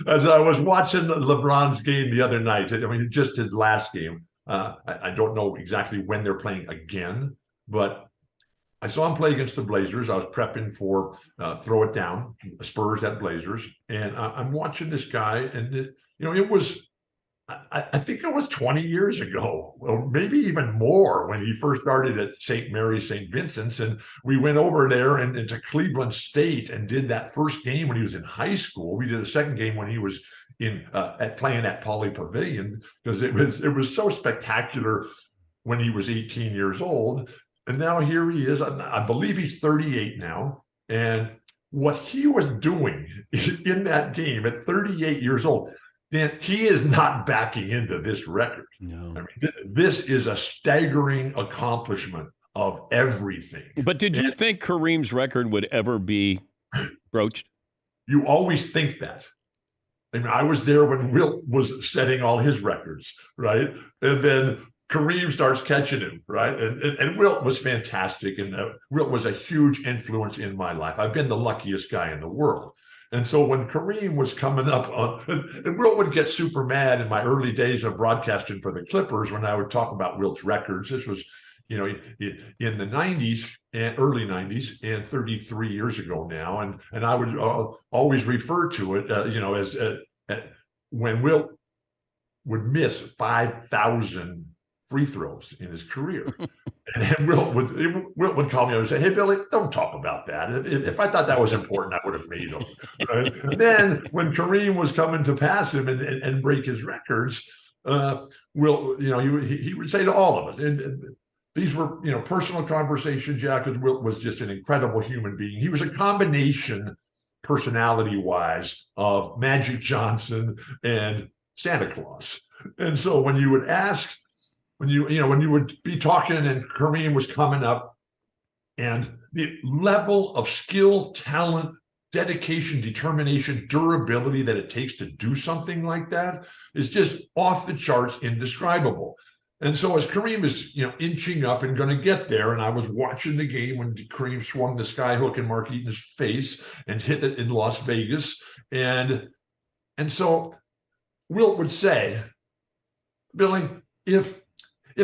As I was watching LeBron's game the other night, I mean, just his last game. I don't know exactly when they're playing again, but I saw him play against the Blazers. I was prepping for Throw It Down, Spurs at Blazers, and I'm watching this guy, and it was. I think it was 20 years ago, or maybe even more, when he first started at St. Mary's, St. Vincent's. And we went over there and to Cleveland State and did that first game when he was in high school. We did a second game when he was playing at Pauley Pavilion, because it was so spectacular when he was 18 years old. And now here he is. I believe he's 38 now. And what he was doing in that game at 38 years old, Dan, he is not backing into this record. No. I mean, this is a staggering accomplishment of everything. But did you think Kareem's record would ever be broached? You always think that. I mean, I was there when Wilt was setting all his records, right? And then Kareem starts catching him, right? And Wilt was fantastic. And Wilt was a huge influence in my life. I've been the luckiest guy in the world. And so when Kareem was coming up and Wilt would get super mad in my early days of broadcasting for the Clippers when I would talk about Wilt's records. This was, in the 90s and early 90s and 33 years ago now. And I would always refer to it, as when Wilt would miss 5,000 free throws in his career. And Wilt would call me and say, "Hey, Billy, don't talk about that. If I thought that was important, I would have made them." Right? And then when Kareem was coming to pass him and break his records, Wilt, he would say to all of us, and these were, personal conversations, because Wilt was just an incredible human being. He was a combination, personality-wise, of Magic Johnson and Santa Claus. And so when you would ask, when you would be talking and Kareem was coming up, and the level of skill, talent, dedication, determination, durability that it takes to do something like that is just off the charts, indescribable. And so as Kareem is, inching up and going to get there, and I was watching the game when Kareem swung the sky hook in Mark Eaton's face and hit it in Las Vegas. And so Wilt would say, "Billy, if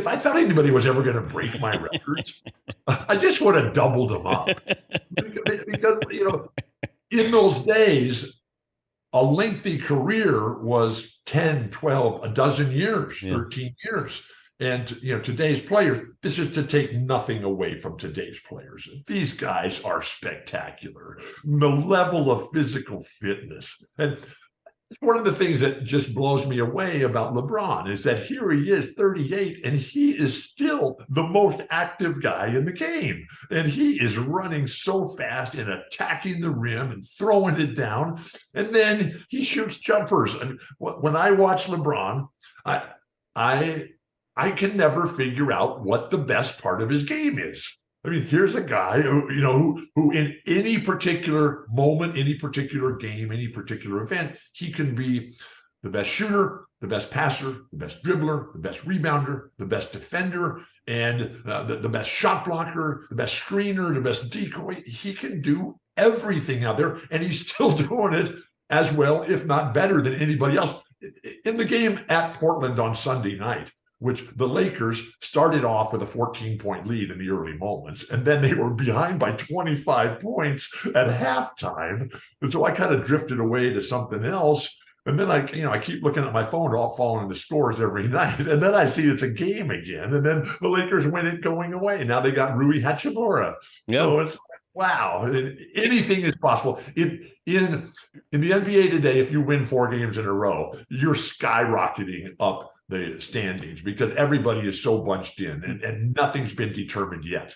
I thought anybody was ever going to break my records, I just would have doubled them up." Because, in those days, a lengthy career was 10, 12, a dozen years, 13 years. And, today's players, this is to take nothing away from today's players. These guys are spectacular. The level of physical fitness. And one of the things that just blows me away about LeBron is that here he is, 38, and he is still the most active guy in the game. And he is running so fast and attacking the rim and throwing it down. And then he shoots jumpers. I mean, when I watch LeBron, I can never figure out what the best part of his game is. I mean, here's a guy who in any particular moment, any particular game, any particular event, he can be the best shooter, the best passer, the best dribbler, the best rebounder, the best defender, and the best shot blocker, the best screener, the best decoy. He can do everything out there, and he's still doing it as well, if not better, than anybody else. In the game at Portland on Sunday night, which the Lakers started off with a 14-point lead in the early moments, and then they were behind by 25 points at halftime. And so I kind of drifted away to something else. And then I keep looking at my phone, all following the scores every night. And then I see it's a game again. And then the Lakers win it going away. Now they got Rui Hachimura. Yeah. So it's wow, anything is possible. In the NBA today, if you win 4 games in a row, you're skyrocketing up the standings because everybody is so bunched in and nothing's been determined yet.